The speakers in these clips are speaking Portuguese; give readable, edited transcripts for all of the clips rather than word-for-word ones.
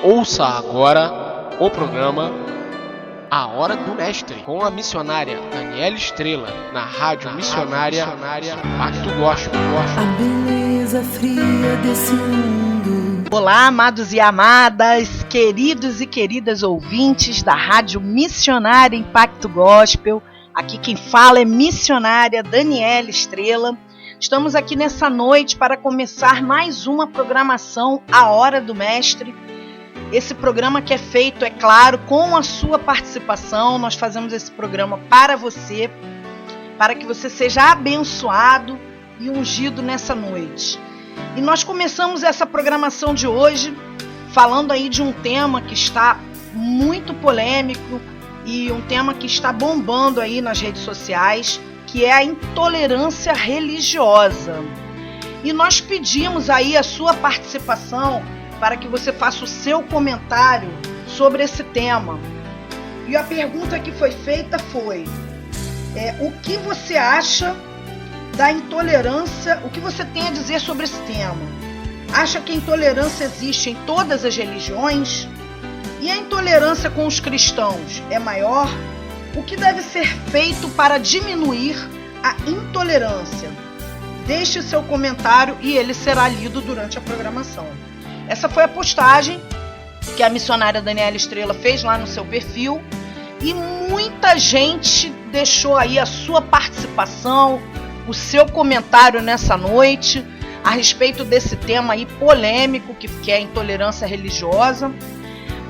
Ouça agora o programa A Hora do Mestre, com a missionária Daniela Estrela, na Rádio Missionária Pacto Gospel. A beleza fria desse mundo. Olá, amados e amadas, queridos e queridas ouvintes da Rádio Missionária Pacto Gospel. Aqui quem fala é missionária Daniela Estrela. Estamos aqui nessa noite para começar mais uma programação A Hora do Mestre. Esse programa que é feito, é claro, com a sua participação. Nós fazemos esse programa para você, para que você seja abençoado e ungido nessa noite. E nós começamos essa programação de hoje falando aí de um tema que está muito polêmico e um tema que está bombando aí nas redes sociais, que é a intolerância religiosa. E nós pedimos aí a sua participação para que você faça o seu comentário sobre esse tema. E a pergunta que foi feita foi: o que você acha da intolerância? O que você tem a dizer sobre esse tema? Acha que a intolerância existe em todas as religiões? E a intolerância com os cristãos é maior? O que deve ser feito para diminuir a intolerância? Deixe seu comentário e ele será lido durante a programação. Essa foi a postagem que a missionária Daniela Estrela fez lá no seu perfil e muita gente deixou aí a sua participação, o seu comentário nessa noite a respeito desse tema aí polêmico que é a intolerância religiosa.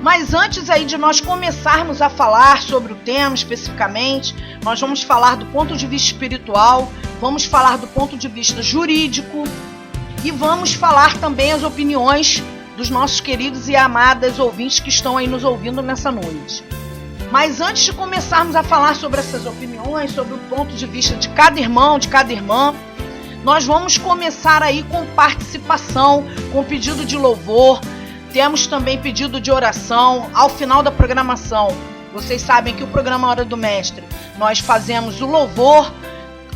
Mas antes aí de nós começarmos a falar sobre o tema especificamente, nós vamos falar do ponto de vista espiritual, vamos falar do ponto de vista jurídico e vamos falar também as opiniões dos nossos queridos e amadas ouvintes que estão aí nos ouvindo nessa noite. Mas antes de começarmos a falar sobre essas opiniões, sobre o ponto de vista de cada irmão, de cada irmã, nós vamos começar aí com participação, com pedido de louvor. Temos também pedido de oração ao final da programação. Vocês sabem que o programa Hora do Mestre, nós fazemos o louvor,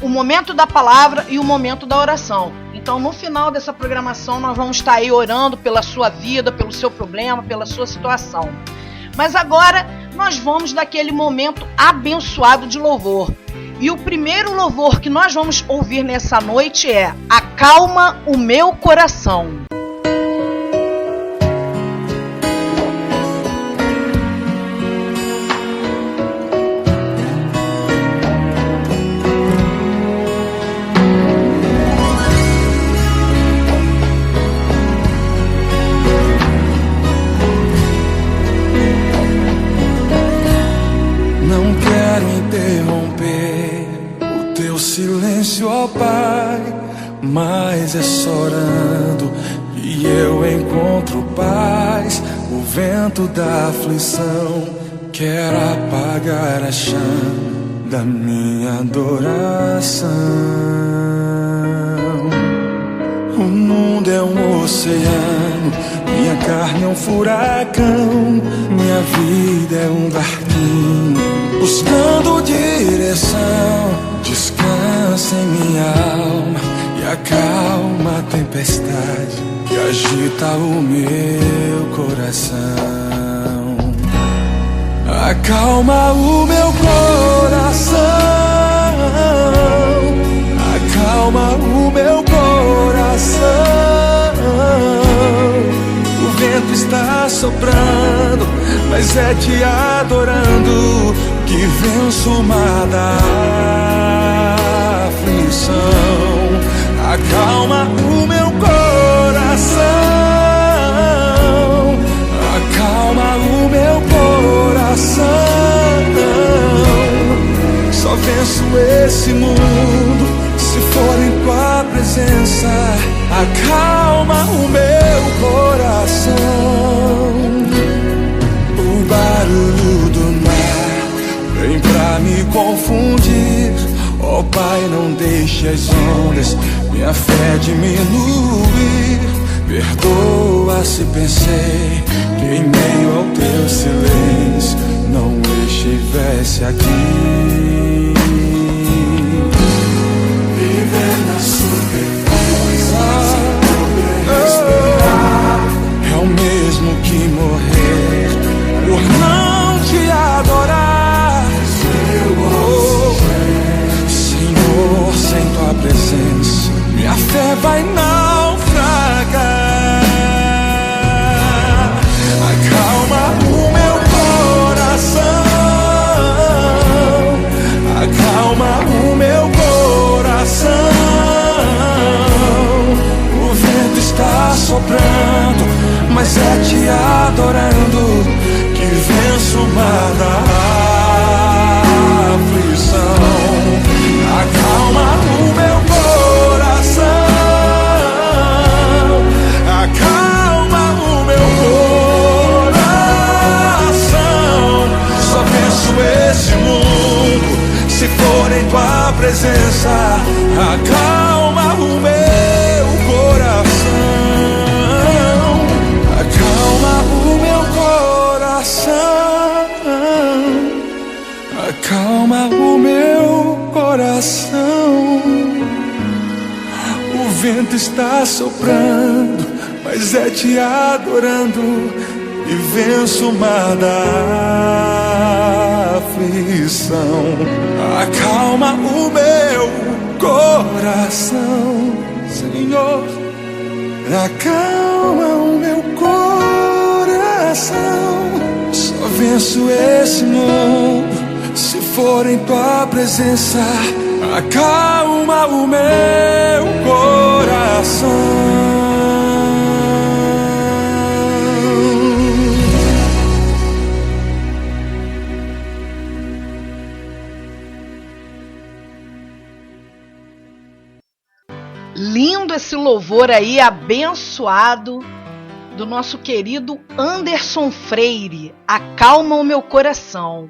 o momento da palavra e o momento da oração. Então, no final dessa programação, nós vamos estar aí orando pela sua vida, pelo seu problema, pela sua situação. Mas agora, nós vamos daquele momento abençoado de louvor. E o primeiro louvor que nós vamos ouvir nessa noite é Acalma o Meu Coração. Ó Pai, mas é chorando e eu encontro paz. O vento da aflição quer apagar a chama da minha adoração. O mundo é um oceano, minha carne é um furacão, minha vida é um barquinho buscando direção. Descansa em minha alma e acalma a tempestade que agita o meu coração. Acalma o meu coração, acalma o meu coração. O vento está soprando, mas é te adorando que venço o mar da aflição. Acalma o meu coração, acalma o meu coração. Só venço esse mundo se for em tua presença. Acalma o meu coração. O barulho do mar vem pra me confundir. Ó Pai, não deixe as ondas minha fé diminuir. Perdoa se pensei que em meio ao teu silêncio não estivesse aqui. Viver na superfície, respirar, é o mesmo que morrer soprando, mas é te adorando que venço o mar da aflição. Acalma o meu coração, acalma o meu coração. Só venço esse mundo se for em tua presença. Acalma o meu coração, acalma o meu coração, acalma o meu coração. O vento está soprando, mas é te adorando e venço o mar da aflição. Acalma o meu coração, Senhor, acalma o meu coração. Só venço esse mundo se for em tua presença. Acalma o meu coração. Lindo esse louvor aí, abençoado, do nosso querido Anderson Freire. Acalma o meu coração.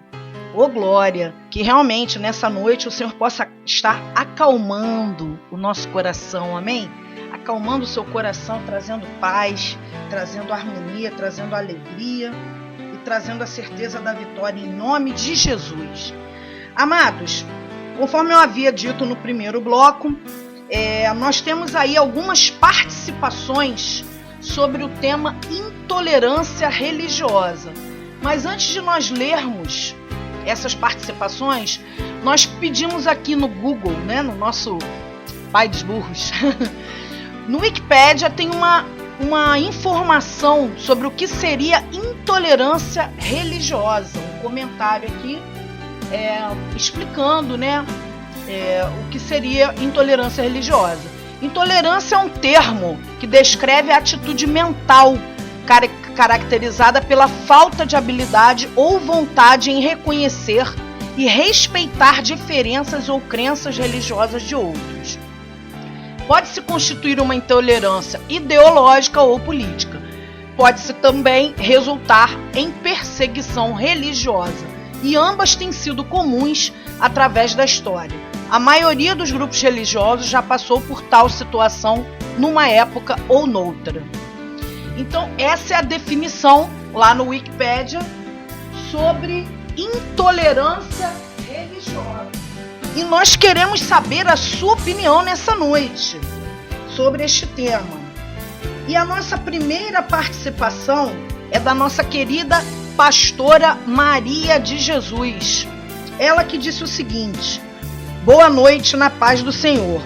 Ô glória, que realmente nessa noite o Senhor possa estar acalmando o nosso coração, amém? Acalmando o seu coração, trazendo paz, trazendo harmonia, trazendo alegria e trazendo a certeza da vitória em nome de Jesus. Amados, conforme eu havia dito no primeiro bloco, nós temos aí algumas participações sobre o tema intolerância religiosa. Mas antes de nós lermos essas participações, nós pedimos aqui no Google, né, no nosso pai dos burros, no Wikipédia tem uma informação sobre o que seria intolerância religiosa. Um comentário aqui explicando, né, o que seria intolerância religiosa. Intolerância é um termo que descreve a atitude mental caracterizada pela falta de habilidade ou vontade em reconhecer e respeitar diferenças ou crenças religiosas de outros. Pode-se constituir uma intolerância ideológica ou política. Pode-se também resultar em perseguição religiosa, e ambas têm sido comuns através da história. A maioria dos grupos religiosos já passou por tal situação numa época ou noutra. Então, essa é a definição lá no Wikipédia sobre intolerância religiosa. E nós queremos saber a sua opinião nessa noite sobre este tema. E a nossa primeira participação é da nossa querida pastora Maria de Jesus. Ela que disse o seguinte: boa noite na paz do Senhor.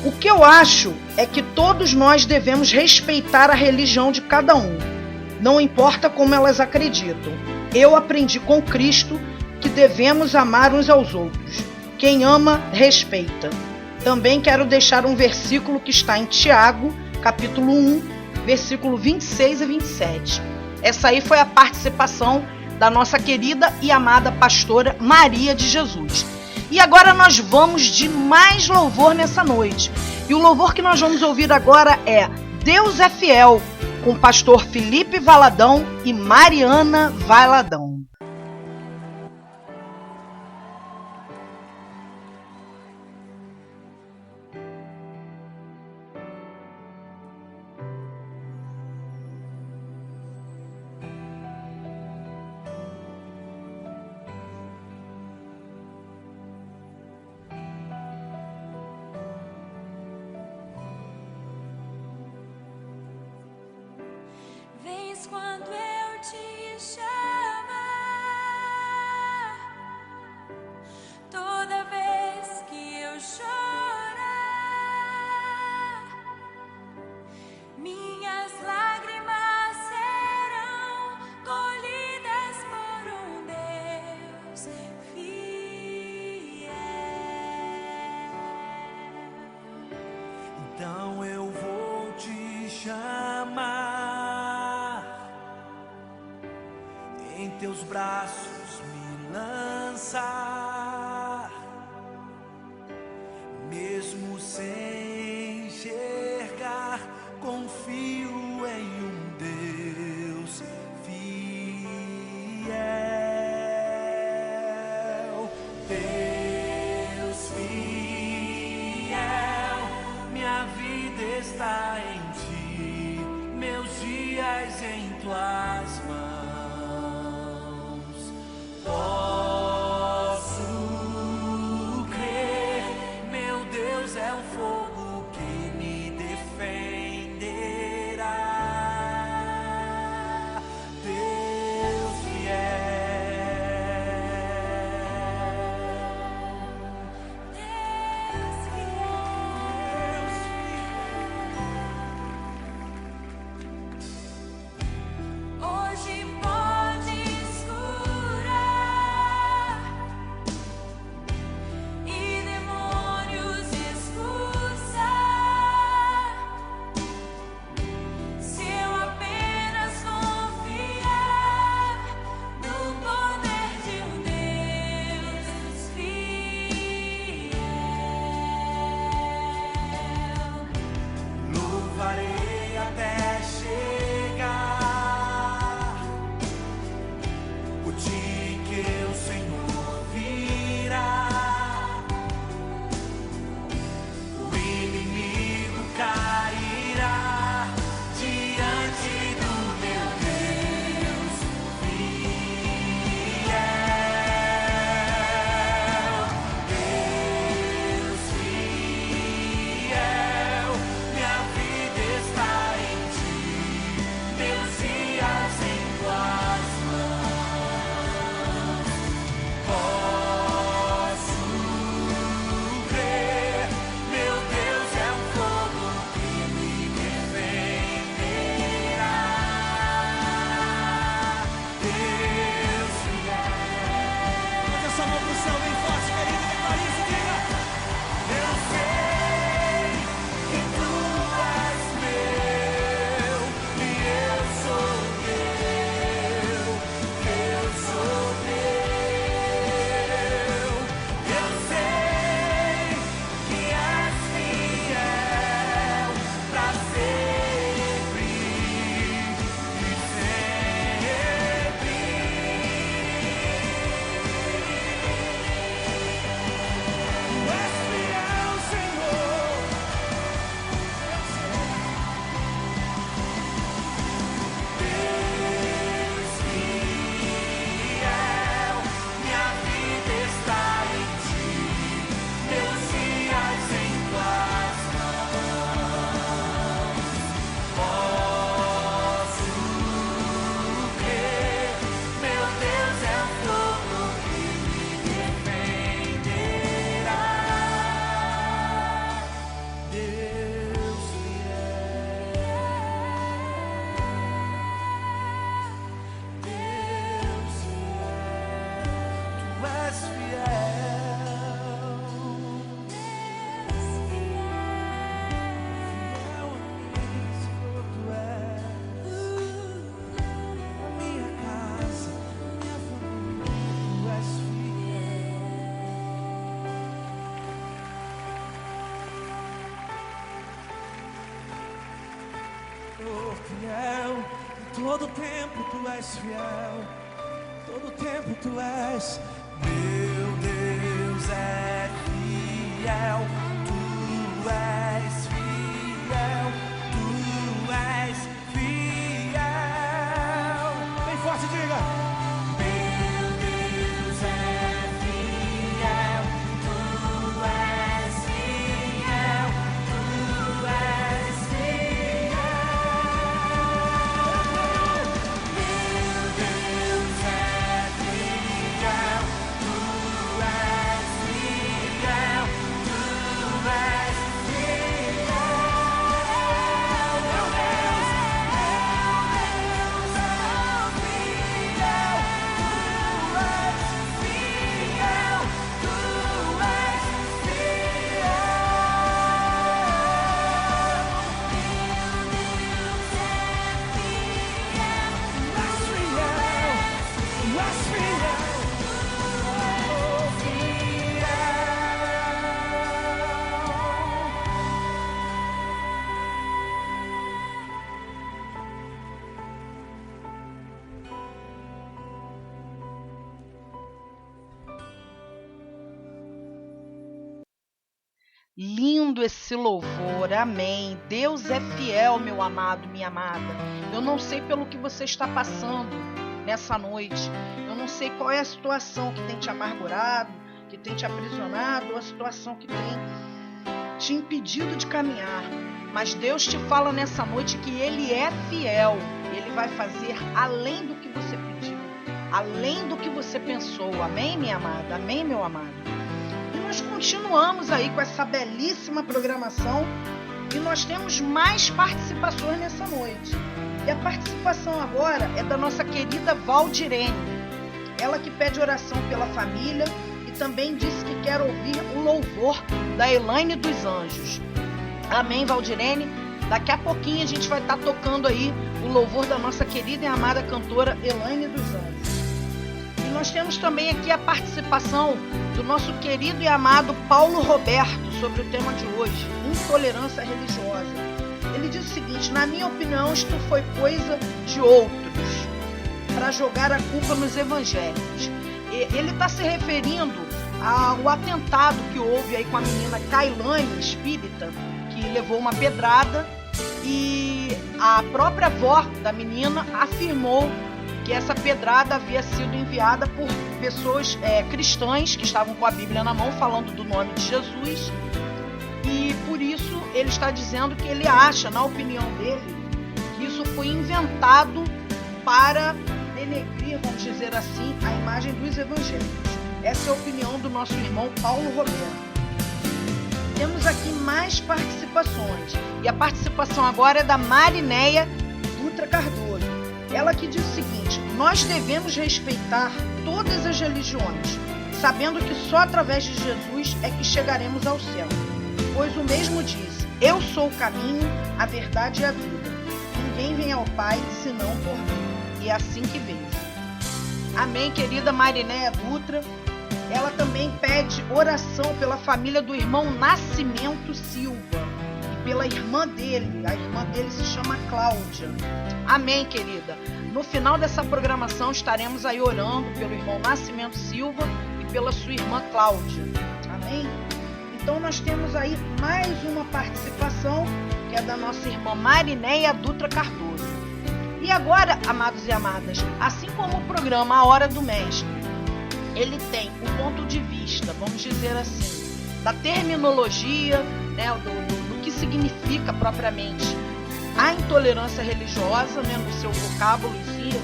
O que eu acho é que todos nós devemos respeitar a religião de cada um, não importa como elas acreditam. Eu aprendi com Cristo que devemos amar uns aos outros. Quem ama, respeita. Também quero deixar um versículo que está em Tiago, capítulo 1, versículo 26 e 27. Essa aí foi a participação da nossa querida e amada pastora Maria de Jesus. E agora nós vamos de mais louvor nessa noite. E o louvor que nós vamos ouvir agora é Deus é Fiel, com o pastor Felipe Valadão e Mariana Valadão. Quando eu te chamar, em teus braços me lança, mesmo sem enxergar, confio em um Deus fiel. Deus fiel, minha vida está em ti, meus dias em tuas mãos. Posso crer, meu Deus é um fogo que me defenderá. Deus Hoje podes curar e demônios expulsar, se eu apenas confiar no poder de um Deus fiel. louvarei até chegar o dia em que o Senhor virá. O inimigo cairá diante do meu Deus fiel. Deus fiel, minha vida está em ti, meus dias em tuas mãos. Posso crer, meu Deus é um fogo que me defenderá. Deus fiel. Bota essa mão pro céu bem forte, querido, declare isso, diga: eu sei que tu és meu e eu sou teu, eu sou teu. Eu sei que és fiel pra sempre e sempre. Tu és fiel, Senhor. Deus fiel, minha vida está em ti, meus dias em tuas mãos. Posso crer, meu Deus é um fogo que me defenderá. Deus fiel, Deus fiel, tu és fiel. Fiel a mim, Senhor, tu és. A minha casa, minha família, tu és fiel. Oh, fiel, em todo tempo tu és fiel, todo tempo tu és. Meu Deus é fiel, tu és fiel, tu és fiel. Bem forte, diga: meu Deus é fiel, tu és fiel, tu és fiel. Meu Deus é fiel, tu és fiel, tu Lindo esse louvor, amém. Deus é fiel, meu amado, minha amada. Eu não sei pelo que você está passando nessa noite. Eu não sei qual é a situação que tem te amargurado, que tem te aprisionado, ou a situação que tem te impedido de caminhar. Mas Deus te fala nessa noite que Ele é fiel. Ele vai fazer além do que você pediu, além do que você pensou. Amém, minha amada? Amém, meu amado? E nós continuamos aí com essa belíssima programação e nós temos mais participações nessa noite. E a participação agora é da nossa querida Valdirene. Ela que pede oração pela família e também disse que quer ouvir o louvor da Elaine dos Anjos. Amém, Valdirene? Daqui a pouquinho a gente vai estar tocando aí o louvor da nossa querida e amada cantora Elaine dos Anjos. E nós temos também aqui a participação do nosso querido e amado Paulo Roberto sobre o tema de hoje, intolerância religiosa. Ele diz o seguinte: na minha opinião, isto foi coisa de outros, para jogar a culpa nos evangélicos. Ele está se referindo ao atentado que houve aí com a menina Kailane, espírita, que levou uma pedrada, e a própria avó da menina afirmou que essa pedrada havia sido enviada por pessoas cristãs que estavam com a Bíblia na mão, falando do nome de Jesus, e por isso ele está dizendo que ele acha, na opinião dele, que isso foi inventado para denegrir, vamos dizer assim, a imagem dos evangélicos. Essa é a opinião do nosso irmão Paulo Roberto. Temos aqui mais participações. E a participação agora é da Marinéia Dutra Cardoso. Ela que diz o seguinte: nós devemos respeitar todas as religiões, sabendo que só através de Jesus é que chegaremos ao céu. Pois o mesmo diz: eu sou o caminho, a verdade e a vida. Ninguém vem ao Pai senão por mim. E é assim que veio. Amém, querida Marinéia Dutra. Ela também pede oração pela família do irmão Nascimento Silva e pela irmã dele. A irmã dele se chama Cláudia. Amém, querida. No final dessa programação estaremos aí orando pelo irmão Nascimento Silva e pela sua irmã Cláudia. Amém? Então nós temos aí mais uma participação, que é da nossa irmã Marinéia Dutra Cardoso. E agora, amados e amadas, assim como o programa A Hora do Mestre, ele tem o ponto de vista, vamos dizer assim, da terminologia, né, do que significa propriamente a intolerância religiosa, né, no seu vocábulo em si,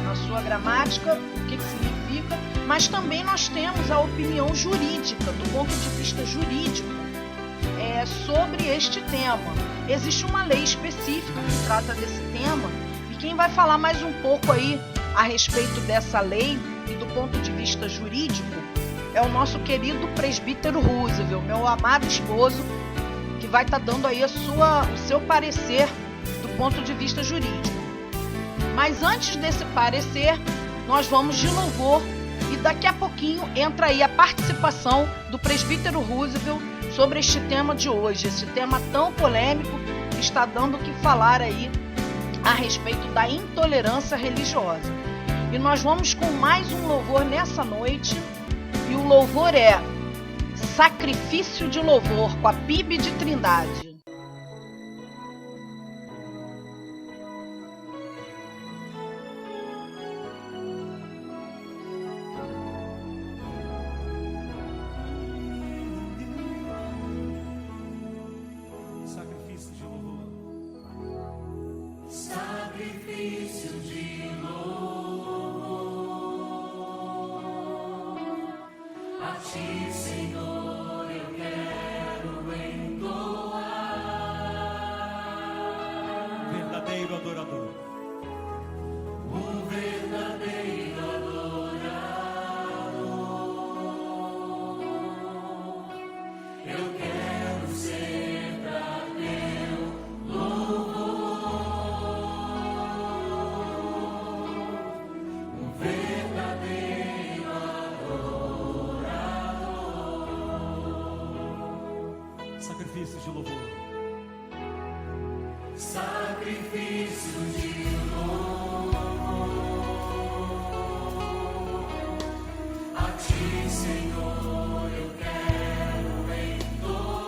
na sua gramática, o que significa, mas também nós temos a opinião jurídica, do ponto de vista jurídico, sobre este tema. Existe uma lei específica que trata desse tema, e quem vai falar mais um pouco aí a respeito dessa lei e do ponto de vista jurídico é o nosso querido presbítero Roosevelt, meu amado esposo, que vai estar dando aí o seu parecer do ponto de vista jurídico. Mas antes desse parecer, nós vamos de louvor e daqui a pouquinho entra aí a participação do presbítero Roosevelt sobre este tema de hoje, esse tema tão polêmico que está dando o que falar aí a respeito da intolerância religiosa. E nós vamos com mais um louvor nessa noite, e o louvor é Sacrifício de Louvor, com a PIB de Trindade. Sacrifício de louvor. Sacrifício de a ti, Senhor, eu quero entoar. Verdadeiro adorador. Um verdadeiro adorador. Eu quero ser pra teu louvor. Um verdadeiro Sacrifício de louvor. sacrifício de louvor. A ti, Senhor, eu quero entoar.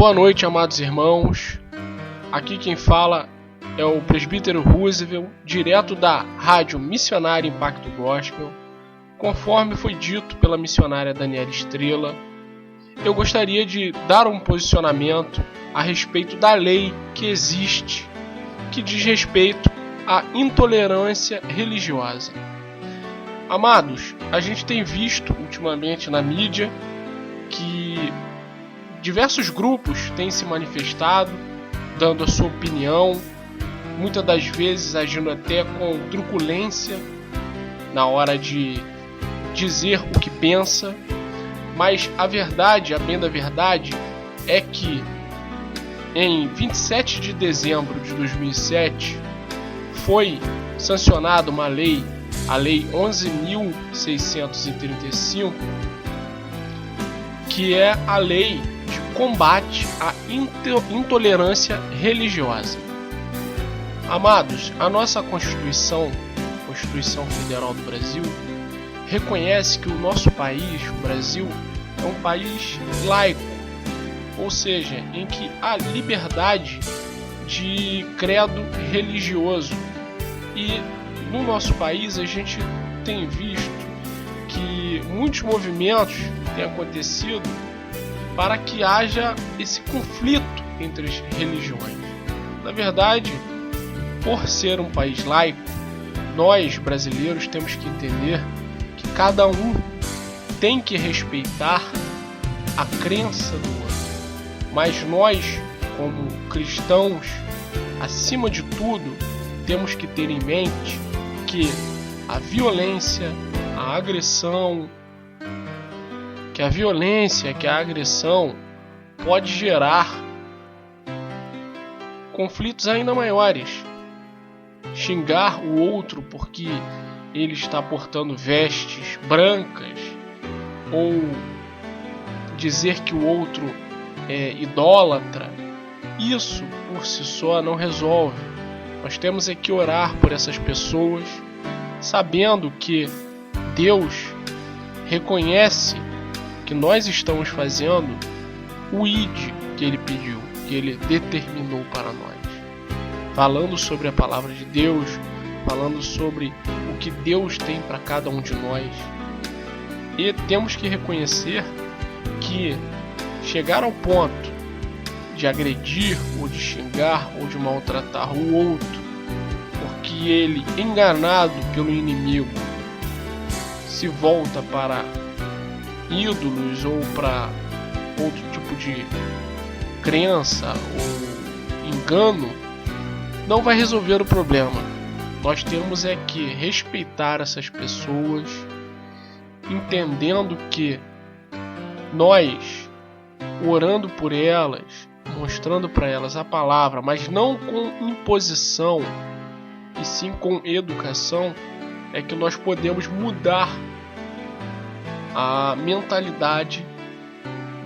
Boa noite, amados irmãos. Aqui quem fala é o presbítero Roosevelt, direto da Rádio Missionária Impacto Gospel. Conforme foi dito pela missionária Daniela Estrela, eu gostaria de dar um posicionamento a respeito da lei que existe, que diz respeito à intolerância religiosa. Amados, a gente tem visto ultimamente na mídia que diversos grupos têm se manifestado, dando a sua opinião, muitas das vezes agindo até com truculência na hora de dizer o que pensa, mas a verdade, a bem da verdade, é que em 27 de dezembro de 2007 foi sancionada uma lei, a Lei 11.635, que é a lei de combate à intolerância religiosa. Amados, a nossa Constituição Federal do Brasil, reconhece que o nosso país, o Brasil, é um país laico, ou seja, em que há liberdade de credo religioso. E no nosso país a gente tem visto que muitos movimentos têm acontecido para que haja esse conflito entre as religiões. Na verdade, por ser um país laico, nós brasileiros temos que entender que cada um tem que respeitar a crença do outro. Mas nós, como cristãos, acima de tudo, temos que ter em mente que a violência, a agressão, que a agressão pode gerar conflitos ainda maiores. Xingar o outro porque ele está portando vestes brancas, ou dizer que o outro é idólatra, isso por si só não resolve. Nós temos é que orar por essas pessoas, sabendo que Deus reconhece que nós estamos fazendo o ID que Ele pediu, que Ele determinou para nós. Falando sobre a palavra de Deus, falando sobre o que Deus tem para cada um de nós. E temos que reconhecer que chegar ao ponto de agredir, ou de xingar, ou de maltratar o outro, porque ele, enganado pelo inimigo, se volta para ídolos ou para outro tipo de crença ou engano, não vai resolver o problema. Nós temos é que respeitar essas pessoas, entendendo que nós, orando por elas, mostrando para elas a palavra, mas não com imposição, e sim com educação, é que nós podemos mudar a mentalidade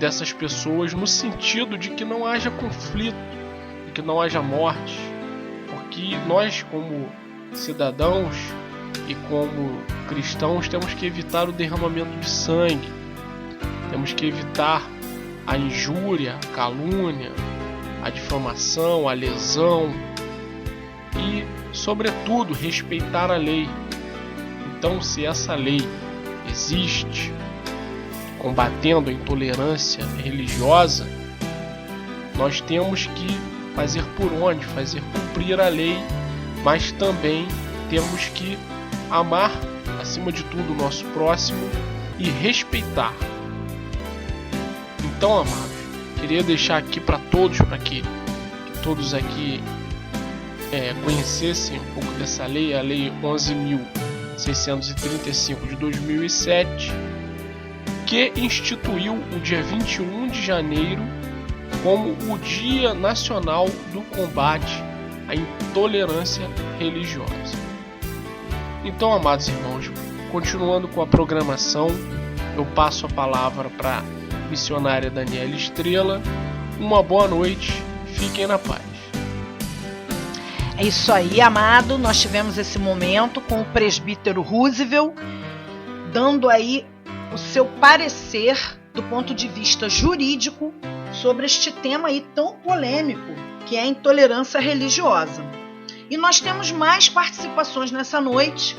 dessas pessoas, no sentido de que não haja conflito, de que não haja morte, porque nós, como cidadãos e como cristãos, temos que evitar o derramamento de sangue, temos que evitar a injúria, a calúnia, a difamação, a lesão e, sobretudo, respeitar a lei. Então, se essa lei existe, combatendo a intolerância religiosa, nós temos que fazer por onde? Fazer cumprir a lei, mas também temos que amar, acima de tudo, o nosso próximo e respeitar. Então, amados, queria deixar aqui para todos, para que todos aqui conhecessem um pouco dessa lei, a Lei 11.635 de 2007, que instituiu o dia 21 de janeiro como o Dia Nacional do Combate à Intolerância Religiosa. Então, amados irmãos, continuando com a programação, eu passo a palavra para a missionária Daniela Estrela. Uma boa noite, fiquem na paz. É isso aí, amado. Nós tivemos esse momento com o presbítero Roosevelt, dando aí o seu parecer do ponto de vista jurídico sobre este tema aí tão polêmico, que é a intolerância religiosa. E nós temos mais participações nessa noite.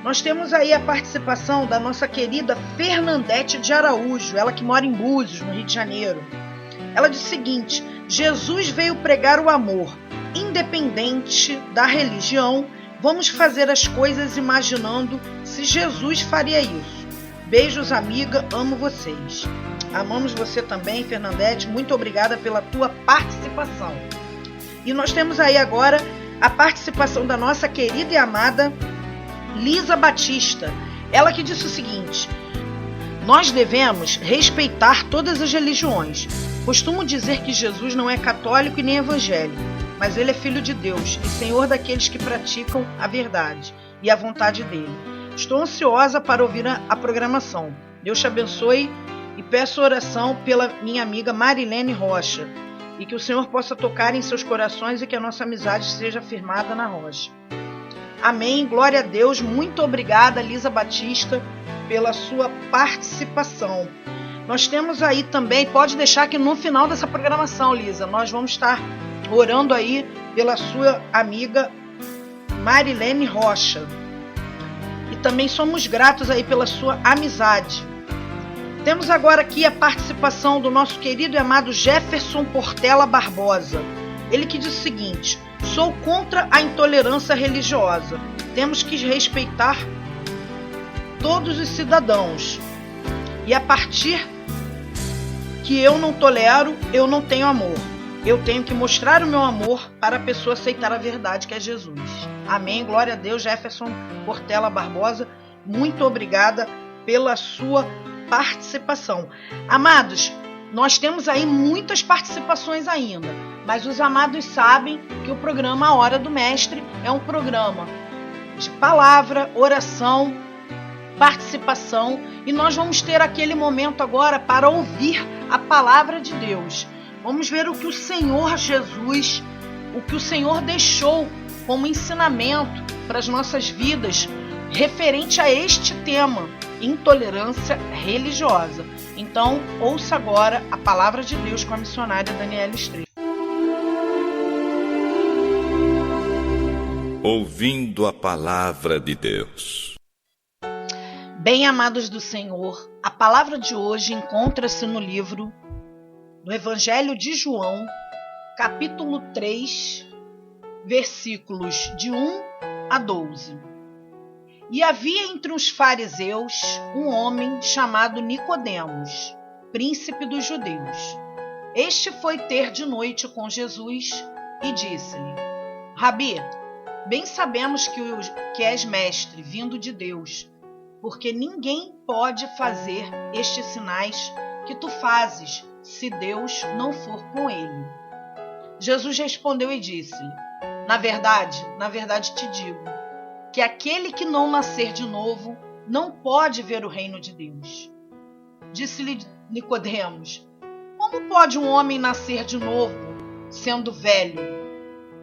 Nós temos aí a participação da nossa querida Fernandete de Araújo, ela que mora em Búzios, no Rio de Janeiro. Ela diz o seguinte: Jesus veio pregar o amor, independente da religião. Vamos fazer as coisas imaginando se Jesus faria isso. Beijos, amiga, amo vocês. Amamos você também, Fernandete, muito obrigada pela tua participação. E nós temos aí agora a participação da nossa querida e amada Lisa Batista, ela que disse o seguinte: nós devemos respeitar todas as religiões. Costumo dizer que Jesus não é católico e nem evangélico, mas ele é filho de Deus e Senhor daqueles que praticam a verdade e a vontade dele. Estou ansiosa para ouvir a programação. Deus te abençoe e peço oração pela minha amiga Marilene Rocha e que o Senhor possa tocar em seus corações e que a nossa amizade seja firmada na rocha. Amém, glória a Deus. Muito obrigada, Lisa Batista, pela sua participação. Nós temos aí também, pode deixar que no final dessa programação, Lisa, nós vamos estar orando aí pela sua amiga Marilene Rocha. E também somos gratos aí pela sua amizade. Temos agora aqui a participação do nosso querido e amado Jefferson Portela Barbosa. Ele que diz o seguinte: sou contra a intolerância religiosa. Temos que respeitar todos os cidadãos. E a partir que eu não tolero, eu não tenho amor. Eu tenho que mostrar o meu amor para a pessoa aceitar a verdade que é Jesus. Amém. Glória a Deus, Jefferson Portela Barbosa. Muito obrigada pela sua participação. Amados, nós temos aí muitas participações ainda, mas os amados sabem que o programa A Hora do Mestre é um programa de palavra, oração, participação, e nós vamos ter aquele momento agora para ouvir a palavra de Deus. Vamos ver o que o Senhor Jesus, o que o Senhor deixou como ensinamento para as nossas vidas referente a este tema, intolerância religiosa. Então, ouça agora a palavra de Deus com a missionária Daniela Estrela. Ouvindo a palavra de Deus. Bem, amados do Senhor, a palavra de hoje encontra-se no livro do Evangelho de João, capítulo 3, versículos de 1 a 12. E havia entre os fariseus um homem chamado Nicodemos, príncipe dos judeus. Este foi ter de noite com Jesus e disse-lhe: Rabi, bem sabemos que és mestre, vindo de Deus, porque ninguém pode fazer estes sinais que tu fazes, se Deus não for com ele. Jesus respondeu e disse-lhe: na verdade te digo, que aquele que não nascer de novo não pode ver o reino de Deus. Disse-lhe Nicodemos: como pode um homem nascer de novo, sendo velho?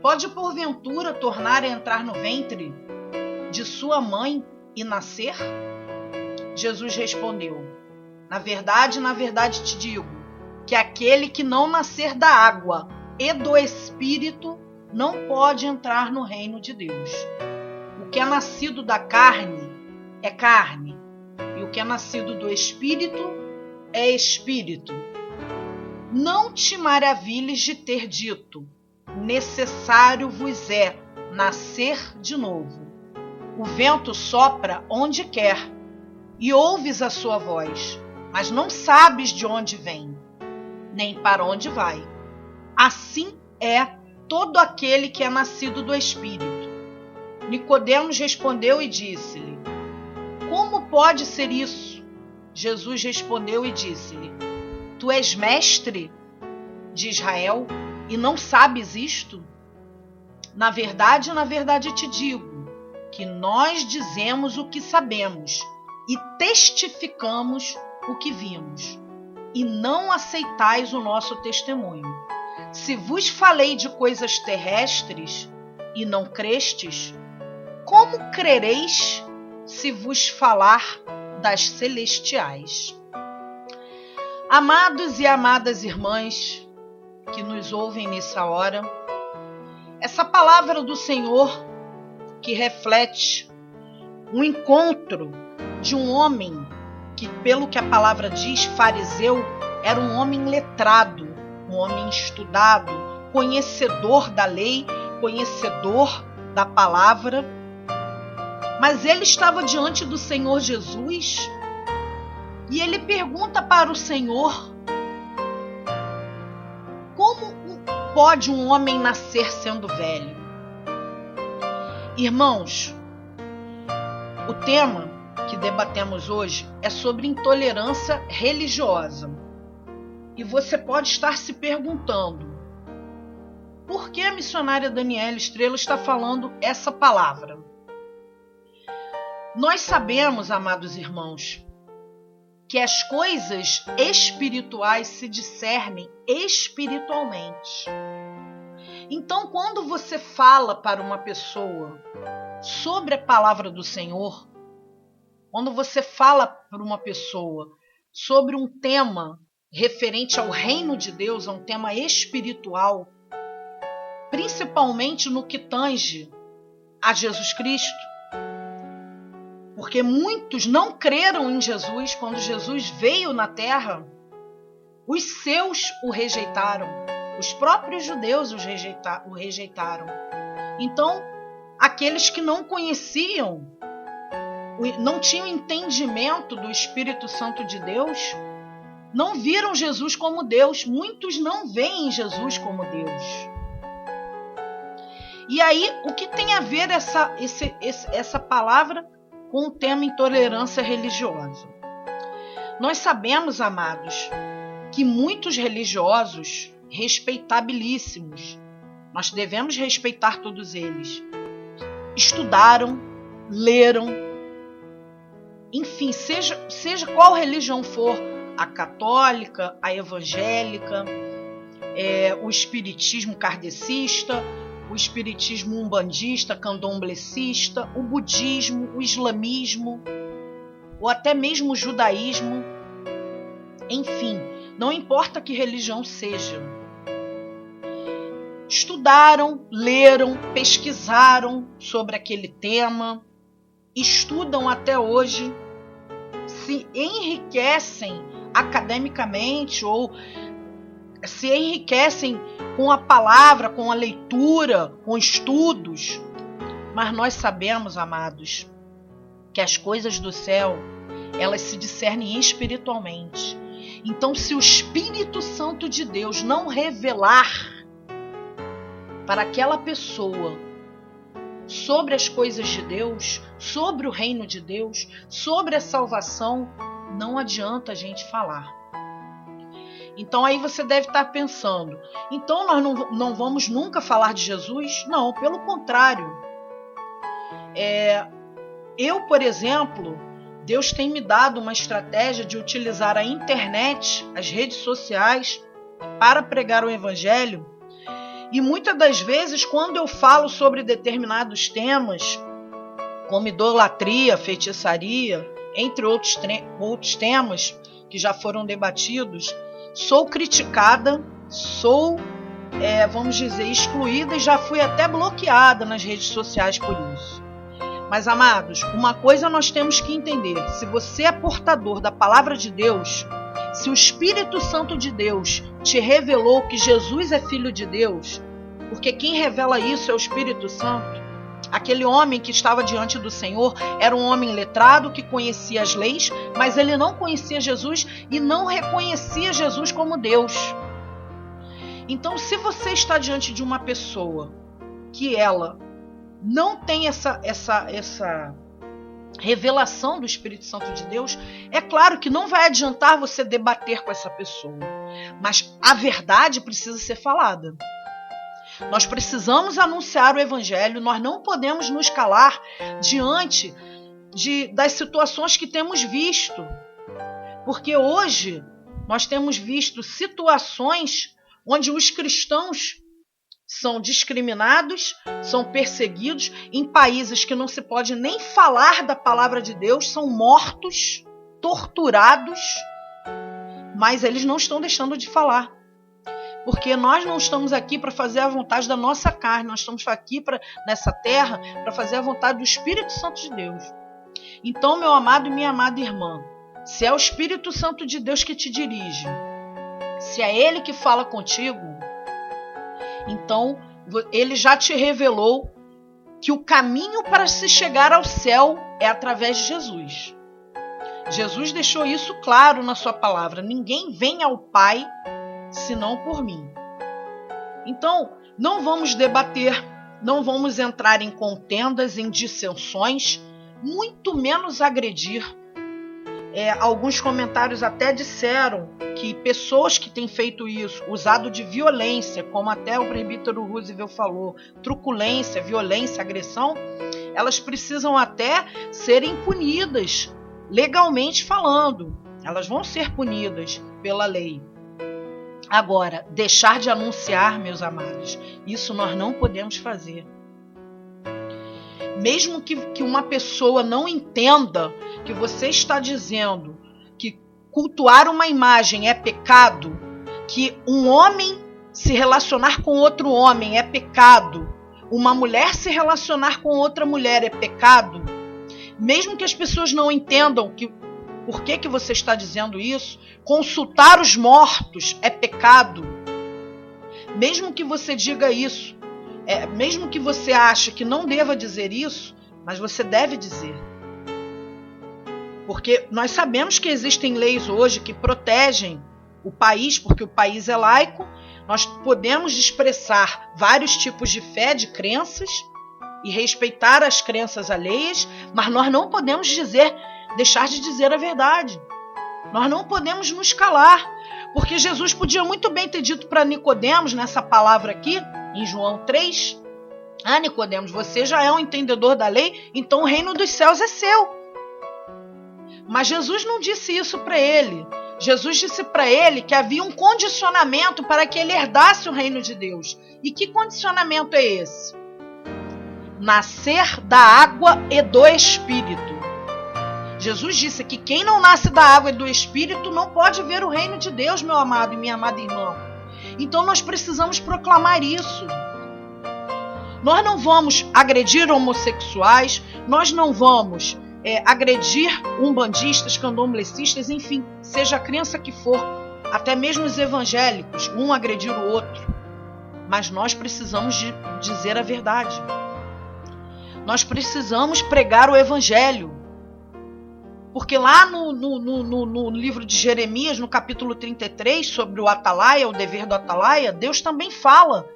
Pode porventura tornar a entrar no ventre de sua mãe e nascer? Jesus respondeu: na verdade te digo, que aquele que não nascer da água e do Espírito não pode entrar no reino de Deus. O que é nascido da carne é carne, e o que é nascido do Espírito é Espírito. Não te maravilhes de ter dito: necessário vos é nascer de novo. O vento sopra onde quer, e ouves a sua voz, mas não sabes de onde vem, nem para onde vai. Assim é todo aquele que é nascido do Espírito. Nicodemos respondeu e disse-lhe: como pode ser isso? Jesus respondeu e disse-lhe: tu és mestre de Israel e não sabes isto? Na verdade te digo, que nós dizemos o que sabemos e testificamos o que vimos, e não aceitais o nosso testemunho. Se vos falei de coisas terrestres e não crestes, como crereis se vos falar das celestiais? Amados e amadas irmãs que nos ouvem nessa hora, essa palavra do Senhor que reflete um encontro de um homem que, pelo que a palavra diz, fariseu, era um homem letrado, um homem estudado, conhecedor da lei, conhecedor da palavra, mas ele estava diante do Senhor Jesus e ele pergunta para o Senhor: como pode um homem nascer sendo velho? Irmãos, o tema que debatemos hoje é sobre intolerância religiosa. E você pode estar se perguntando: por que a missionária Daniela Estrela está falando essa palavra? Nós sabemos, amados irmãos, que as coisas espirituais se discernem espiritualmente. Então, quando você fala para uma pessoa sobre a palavra do Senhor, quando você fala para uma pessoa sobre um tema referente ao reino de Deus, a um tema espiritual, principalmente no que tange a Jesus Cristo, porque muitos não creram em Jesus quando Jesus veio na terra. Os seus o rejeitaram, os próprios judeus o rejeitaram. Então, aqueles que não conheciam, não tinham entendimento do Espírito Santo de Deus, não viram Jesus como Deus. Muitos não veem Jesus como Deus. E aí, o que tem a ver essa palavra com o tema intolerância religiosa? Nós sabemos, amados, que muitos religiosos respeitabilíssimos, nós devemos respeitar todos eles, estudaram, leram, enfim, seja qual religião for, a católica, a evangélica, o espiritismo kardecista, o espiritismo umbandista, candomblecista, o budismo, o islamismo, ou até mesmo o judaísmo. Enfim, não importa que religião seja. Estudaram, leram, pesquisaram sobre aquele tema, estudam até hoje, se enriquecem academicamente ou se enriquecem com a palavra, com a leitura, com estudos. Mas nós sabemos, amados, que as coisas do céu, elas se discernem espiritualmente. Então, se o Espírito Santo de Deus não revelar para aquela pessoa sobre as coisas de Deus, sobre o reino de Deus, sobre a salvação, não adianta a gente falar. Então aí você deve estar pensando, então nós não vamos nunca falar de Jesus? Não, pelo contrário. Eu, por exemplo, Deus tem me dado uma estratégia de utilizar a internet, as redes sociais, para pregar o Evangelho. E muitas das vezes, quando eu falo sobre determinados temas, como idolatria, feitiçaria, entre outros temas que já foram debatidos, sou criticada, sou, vamos dizer, excluída e já fui até bloqueada nas redes sociais por isso. Mas, amados, uma coisa nós temos que entender: se você é portador da palavra de Deus, se o Espírito Santo de Deus te revelou que Jesus é Filho de Deus, porque quem revela isso é o Espírito Santo. Aquele homem que estava diante do Senhor era um homem letrado que conhecia as leis, mas ele não conhecia Jesus e não reconhecia Jesus como Deus. Então, se você está diante de uma pessoa que ela não tem essa revelação do Espírito Santo de Deus, é claro que não vai adiantar você debater com essa pessoa, mas a verdade precisa ser falada. Nós precisamos anunciar o Evangelho, nós não podemos nos calar diante das situações que temos visto. Porque hoje nós temos visto situações onde os cristãos são discriminados, são perseguidos, em países que não se pode nem falar da palavra de Deus, são mortos, torturados. mas eles não estão deixando de falar. Porque nós não estamos aqui para fazer a vontade da nossa carne, nós estamos aqui nessa terra para fazer a vontade do Espírito Santo de Deus. Então, meu amado e minha amada irmã, se é o Espírito Santo de Deus que te dirige, se é Ele que fala contigo, então Ele já te revelou que o caminho para se chegar ao céu é através de Jesus. Jesus deixou isso claro na sua palavra. Ninguém vem ao Pai senão por mim. Então, não vamos debater, não vamos entrar em contendas, em dissensões, muito menos agredir. Alguns comentários até disseram que pessoas que têm feito isso, usado de violência, como até o presbítero Roosevelt falou, truculência, violência, agressão, elas precisam até serem punidas, legalmente falando. Elas vão ser punidas pela lei. Agora, deixar de anunciar, meus amados, isso nós não podemos fazer. Mesmo que uma pessoa não entenda que você está dizendo que cultuar uma imagem é pecado, que um homem se relacionar com outro homem é pecado, uma mulher se relacionar com outra mulher é pecado, mesmo que as pessoas não entendam por que você está dizendo isso, consultar os mortos é pecado. Mesmo que você diga isso, mesmo que você ache que não deva dizer isso, mas você deve dizer. Porque nós sabemos que existem leis hoje que protegem o país, porque o país é laico, nós podemos expressar vários tipos de fé, de crenças, e respeitar as crenças alheias, mas nós não podemos deixar de dizer a verdade. Nós não podemos nos calar, porque Jesus podia muito bem ter dito para Nicodemos, nessa palavra aqui, em João 3, Nicodemos, você já é um entendedor da lei, então o reino dos céus é seu. Mas Jesus não disse isso para ele. Jesus disse para ele que havia um condicionamento para que ele herdasse o reino de Deus. E que condicionamento é esse? Nascer da água e do Espírito. Jesus disse que quem não nasce da água e do Espírito não pode ver o reino de Deus, meu amado e minha amada irmã. Então nós precisamos proclamar isso. Nós não vamos agredir homossexuais, nós não vamos agredir umbandistas, candomblecistas, enfim, seja a crença que for, até mesmo os evangélicos, um agredir o outro. Mas nós precisamos dizer a verdade. Nós precisamos pregar o evangelho. Porque lá no livro de Jeremias, no capítulo 33, sobre o atalaia, o dever do atalaia, Deus também fala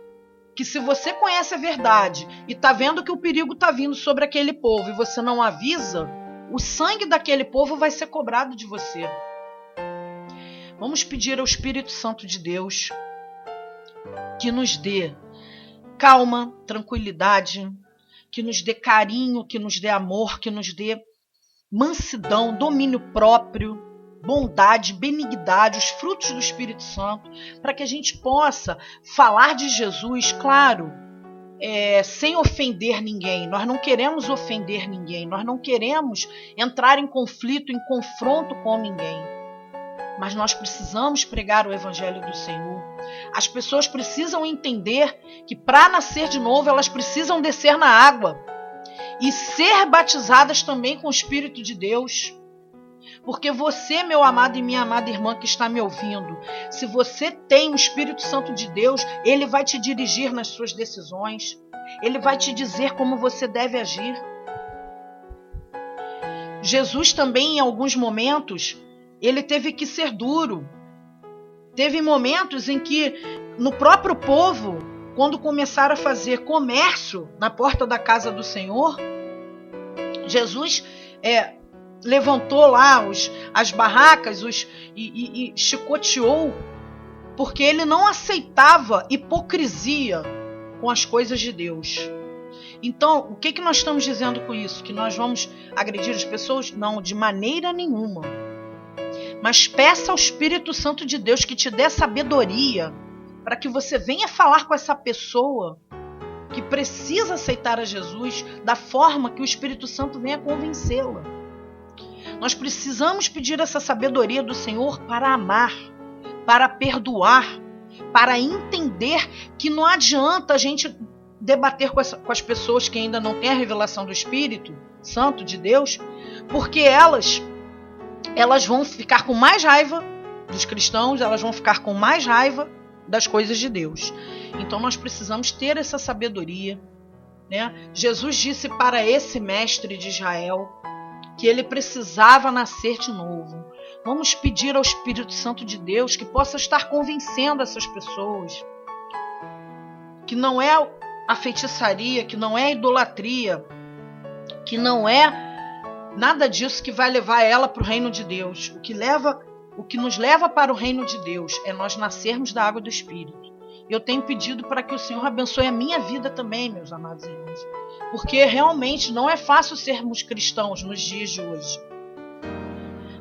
que se você conhece a verdade e está vendo que o perigo está vindo sobre aquele povo e você não avisa, o sangue daquele povo vai ser cobrado de você. Vamos pedir ao Espírito Santo de Deus que nos dê calma, tranquilidade, que nos dê carinho, que nos dê amor, que nos dê mansidão, domínio próprio, bondade, benignidade, os frutos do Espírito Santo, para que a gente possa falar de Jesus, claro, sem ofender ninguém. Nós não queremos ofender ninguém, nós não queremos entrar em conflito, em confronto com ninguém. Mas nós precisamos pregar o Evangelho do Senhor. As pessoas precisam entender que para nascer de novo elas precisam descer na água e ser batizadas também com o Espírito de Deus. Porque você, meu amado e minha amada irmã que está me ouvindo, se você tem o Espírito Santo de Deus, ele vai te dirigir nas suas decisões, ele vai te dizer como você deve agir. Jesus também, em alguns momentos, ele teve que ser duro. Teve momentos em que, no próprio povo, quando começaram a fazer comércio na porta da casa do Senhor, Jesus levantou lá as barracas e chicoteou, porque ele não aceitava hipocrisia com as coisas de Deus. Então, o que nós estamos dizendo com isso? Que nós vamos agredir as pessoas? Não, de maneira nenhuma. Mas peça ao Espírito Santo de Deus que te dê sabedoria para que você venha falar com essa pessoa que precisa aceitar a Jesus da forma que o Espírito Santo venha convencê-la. Nós precisamos pedir essa sabedoria do Senhor para amar. para perdoar, para entender que não adianta a gente debater com as pessoas que ainda não têm a revelação do Espírito Santo de Deus, porque elas vão ficar com mais raiva dos cristãos, elas vão ficar com mais raiva das coisas de Deus. Então nós precisamos ter essa sabedoria, né? Jesus disse para esse mestre de Israel que ele precisava nascer de novo. Vamos pedir ao Espírito Santo de Deus que possa estar convencendo essas pessoas que não é a feitiçaria, que não é a idolatria, que não é nada disso que vai levar ela para o reino de Deus. O que nos leva para o reino de Deus é nós nascermos da água do Espírito. Eu tenho pedido para que o Senhor abençoe a minha vida também, meus amados irmãos, porque realmente não é fácil sermos cristãos nos dias de hoje.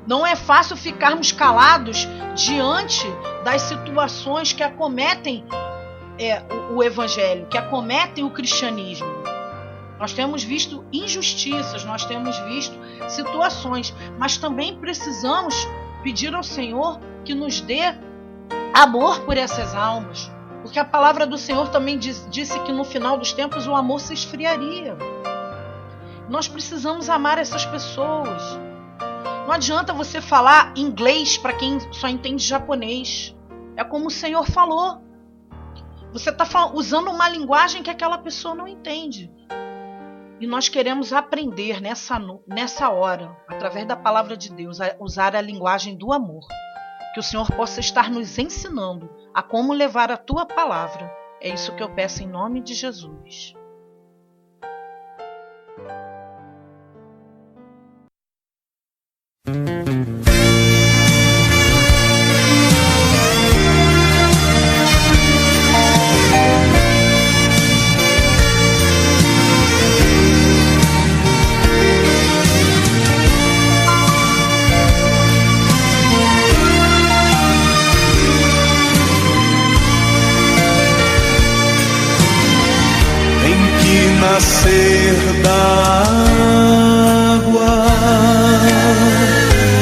Não é fácil ficarmos calados diante das situações que acometem o Evangelho, que acometem o cristianismo. Nós temos visto injustiças, nós temos visto situações, mas também precisamos pedir ao Senhor que nos dê amor por essas almas, porque a palavra do Senhor também disse que no final dos tempos o amor se esfriaria. Nós precisamos amar essas pessoas. Não adianta você falar inglês para quem só entende japonês. É como o Senhor falou. Você está usando uma linguagem que aquela pessoa não entende. E nós queremos aprender nessa hora, através da palavra de Deus, a usar a linguagem do amor. Que o Senhor possa estar nos ensinando a como levar a tua palavra. É isso que eu peço em nome de Jesus. Nascer da água,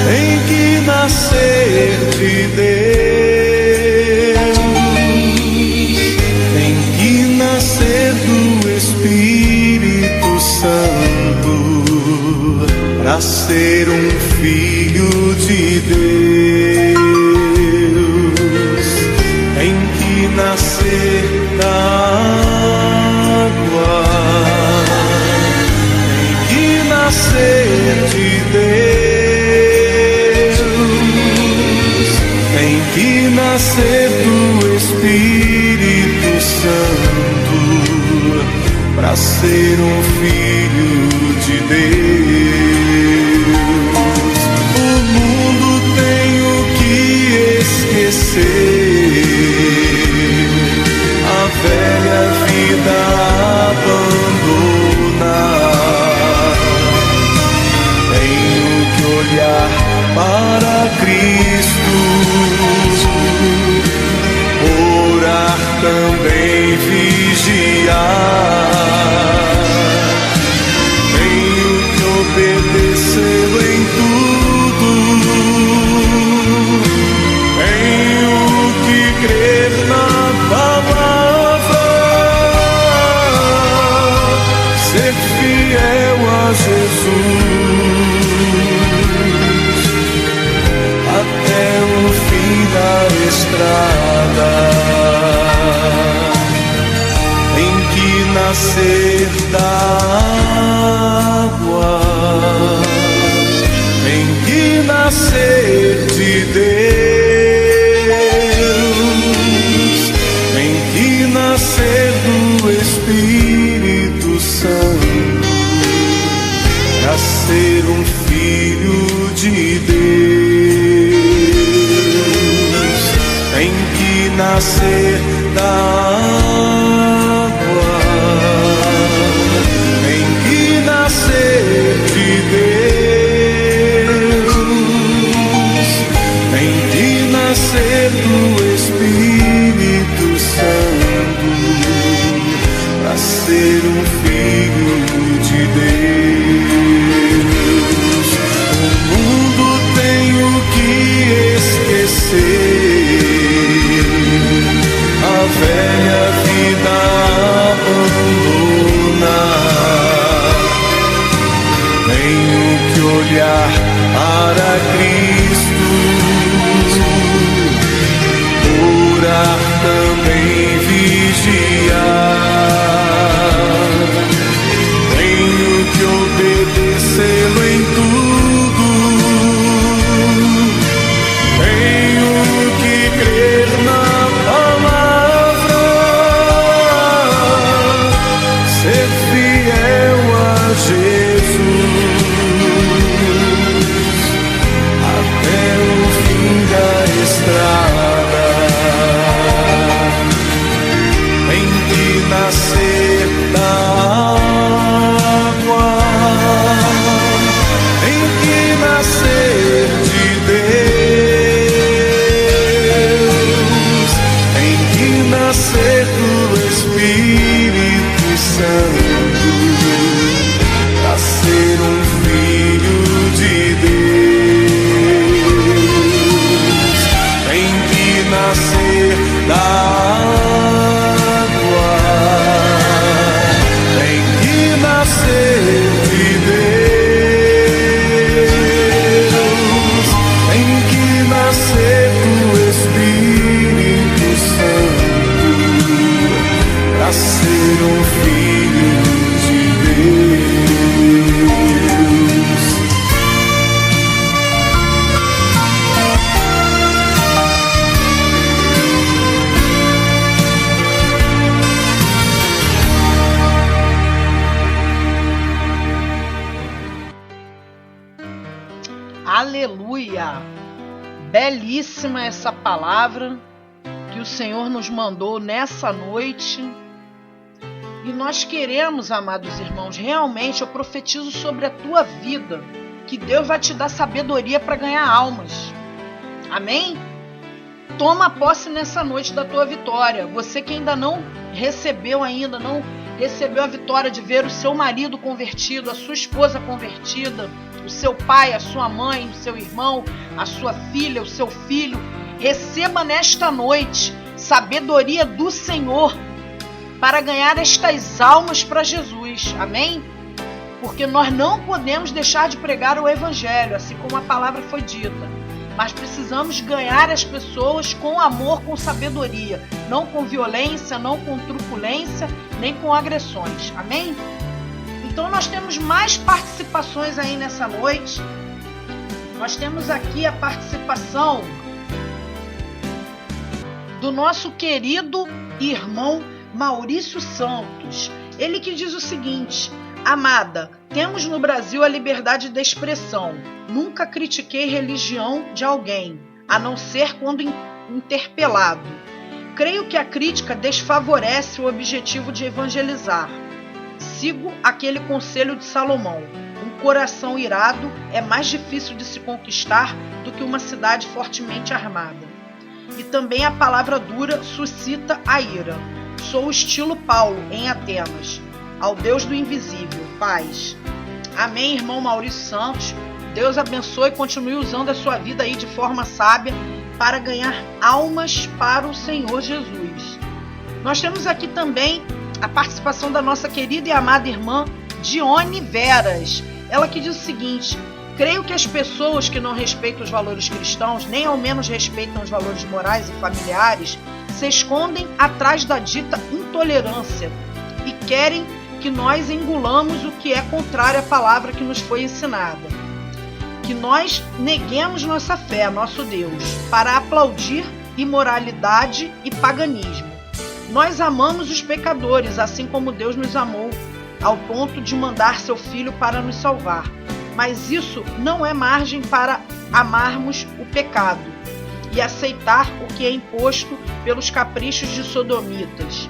tem que nascer de Deus, tem que nascer do Espírito Santo, para ser um filho de Deus, tem que nascer da água, nascer de Deus, tem que nascer do Espírito Santo, para ser um filho de Deus. O mundo tem o que esquecer, a velha vida abandonar. Olhar para Cristo, orar também, vigiar. Tenho que obedecê-lo em tudo, tenho que crer na palavra, ser fiel a Jesus até o fim da estrada. Tem que nascer da água, tem que nascer de Deus, tem que nascer do Espírito Santo, para ser um filho de Deus. Tem que nascer da água, tem que nascer de Deus, tem que nascer do Espírito Santo, para ser um filho de Deus. O mundo tem o que esquecer, Belíssima essa palavra que o Senhor nos mandou nessa noite. E nós queremos, amados irmãos, realmente eu profetizo sobre a tua vida, que Deus vai te dar sabedoria para ganhar almas. Amém? Toma posse nessa noite da tua vitória. Você que ainda não recebeu a vitória de ver o seu marido convertido, a sua esposa convertida, o seu pai, a sua mãe, o seu irmão, a sua filha, o seu filho, receba nesta noite sabedoria do Senhor para ganhar estas almas para Jesus. Amém? Porque nós não podemos deixar de pregar o Evangelho, assim como a palavra foi dita. Mas precisamos ganhar as pessoas com amor, com sabedoria. Não com violência, não com truculência, nem com agressões. Amém? Então nós temos mais participações aí nessa noite. Nós temos aqui a participação do nosso querido irmão Maurício Santos. Ele que diz o seguinte: amada, temos no Brasil a liberdade de expressão. Nunca critiquei religião de alguém, a não ser quando interpelado. Creio que a crítica desfavorece o objetivo de evangelizar. Sigo aquele conselho de Salomão: um coração irado é mais difícil de se conquistar do que uma cidade fortemente armada. E também a palavra dura suscita a ira. Sou o estilo Paulo em Atenas. Ao Deus do invisível, paz. Amém, irmão Maurício Santos. Deus abençoe e continue usando a sua vida aí de forma sábia para ganhar almas para o Senhor Jesus. Nós temos aqui também a participação da nossa querida e amada irmã Dione Veras. Ela que diz o seguinte: creio que as pessoas que não respeitam os valores cristãos, nem ao menos respeitam os valores morais e familiares, se escondem atrás da dita intolerância e querem que nós engolamos o que é contrário à palavra que nos foi ensinada. Que nós neguemos nossa fé, nosso Deus, para aplaudir imoralidade e paganismo. Nós amamos os pecadores, assim como Deus nos amou, ao ponto de mandar seu Filho para nos salvar. Mas isso não é margem para amarmos o pecado e aceitar o que é imposto pelos caprichos de sodomitas.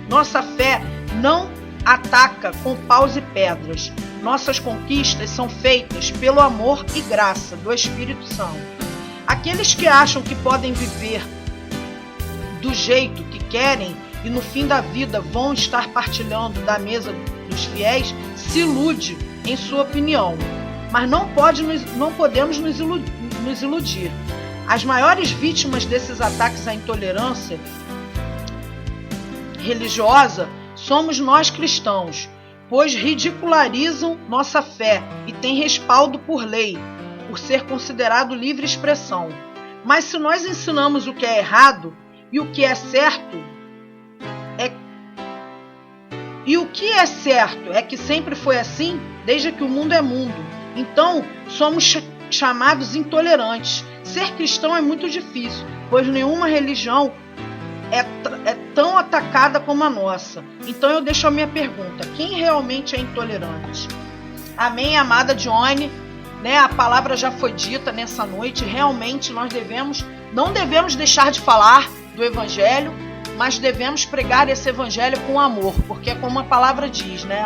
Nossa fé não ataca com paus e pedras. Nossas conquistas são feitas pelo amor e graça do Espírito Santo. Aqueles que acham que podem viver do jeito que querem e no fim da vida vão estar partilhando da mesa dos fiéis, se ilude em sua opinião. Mas não podemos nos iludir. As maiores vítimas desses ataques à intolerância religiosa somos nós cristãos, pois ridicularizam nossa fé e têm respaldo por lei, por ser considerado livre expressão. Mas se nós ensinamos o que é errado e o que é certo é que sempre foi assim, desde que o mundo é mundo. Então, somos chamados intolerantes. Ser cristão é muito difícil, pois nenhuma religião é tão atacada como a nossa. Então eu deixo a minha pergunta: quem realmente é intolerante? Amém, amada Dione, né? A palavra já foi dita nessa noite. Realmente nós não devemos deixar de falar do Evangelho, mas devemos pregar esse Evangelho com amor, porque é como a palavra diz, né?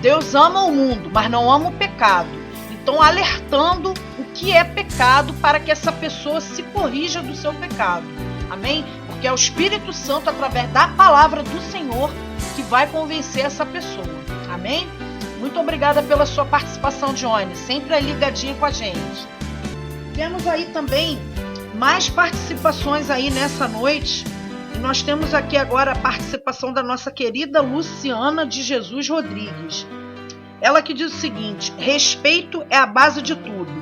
Deus ama o mundo, mas não ama o pecado. Então alertando o que é pecado para que essa pessoa se corrija do seu pecado. Amém? Porque é o Espírito Santo, através da palavra do Senhor, que vai convencer essa pessoa. Amém? Muito obrigada pela sua participação, Dione. Sempre ligadinha com a gente. Temos aí também mais participações aí nessa noite. E nós temos aqui agora a participação da nossa querida Luciana de Jesus Rodrigues. Ela que diz o seguinte: respeito é a base de tudo.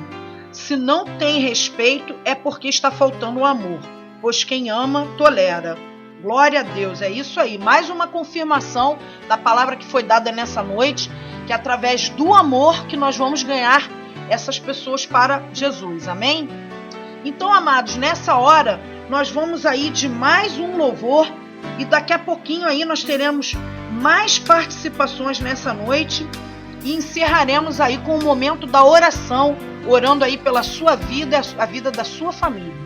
Se não tem respeito é porque está faltando o amor. Pois quem ama, tolera. Glória a Deus, é isso aí. Mais uma confirmação da palavra que foi dada nessa noite, que é através do amor que nós vamos ganhar essas pessoas para Jesus. Amém? Então, amados, nessa hora, nós vamos aí de mais um louvor e daqui a pouquinho aí nós teremos mais participações nessa noite. e encerraremos aí com o momento da oração, orando aí pela sua vida e a vida da sua família.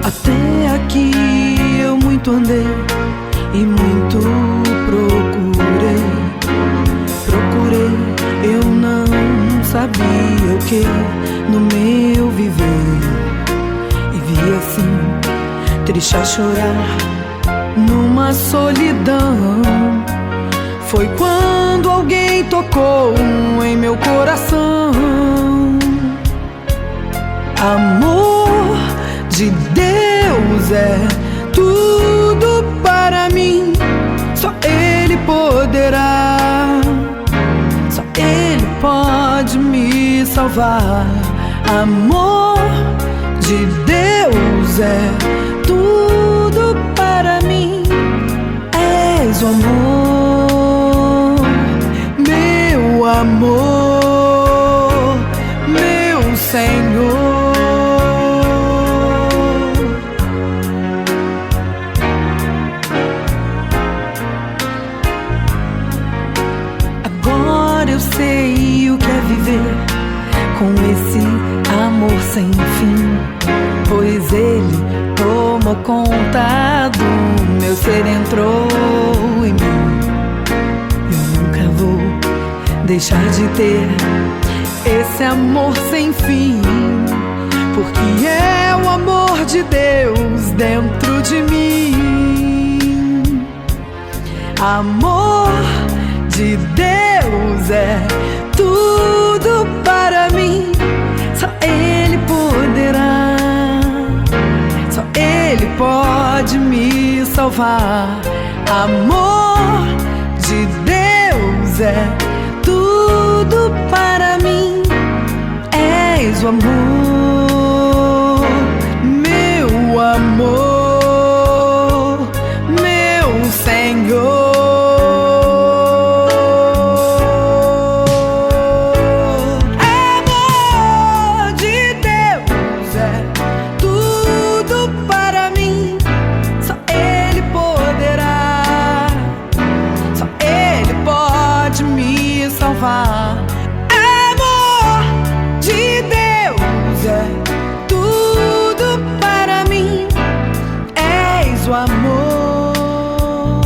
Até aqui eu muito andei e muito procurei, eu não sabia o que no meu viver, e vi assim, triste a chorar, numa solidão. Foi quando alguém tocou em meu coração. Amor de Deus é tudo para mim, só Ele poderá, só Ele pode me salvar. Amor de Deus é tudo para mim, és o amor, meu amor, meu Senhor. Eu sei o que é viver com esse amor sem fim, pois Ele tomou conta do meu ser, entrou em mim. Eu nunca vou deixar de ter esse amor sem fim, porque é o amor de Deus dentro de mim. Amor de Deus é tudo para mim, só Ele poderá, só Ele pode me salvar. Amor de Deus é tudo para mim, és o amor, meu amor, meu Senhor. Amor de Deus é tudo para mim, és o amor,